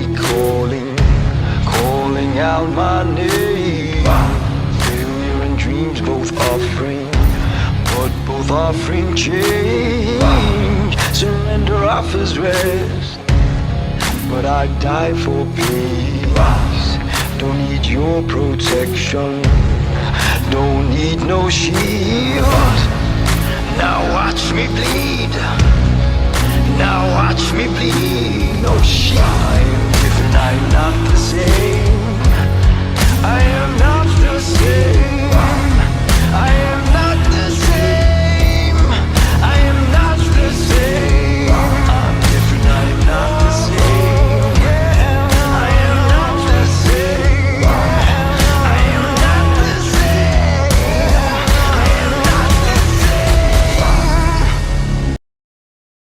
silently calling out my name. Failure and dreams both offering, but both offering change. Surrender offers rest, but I die for peace. Don't need your protection, don't need no shield. Now watch me bleed, now watch me bleed. No shield.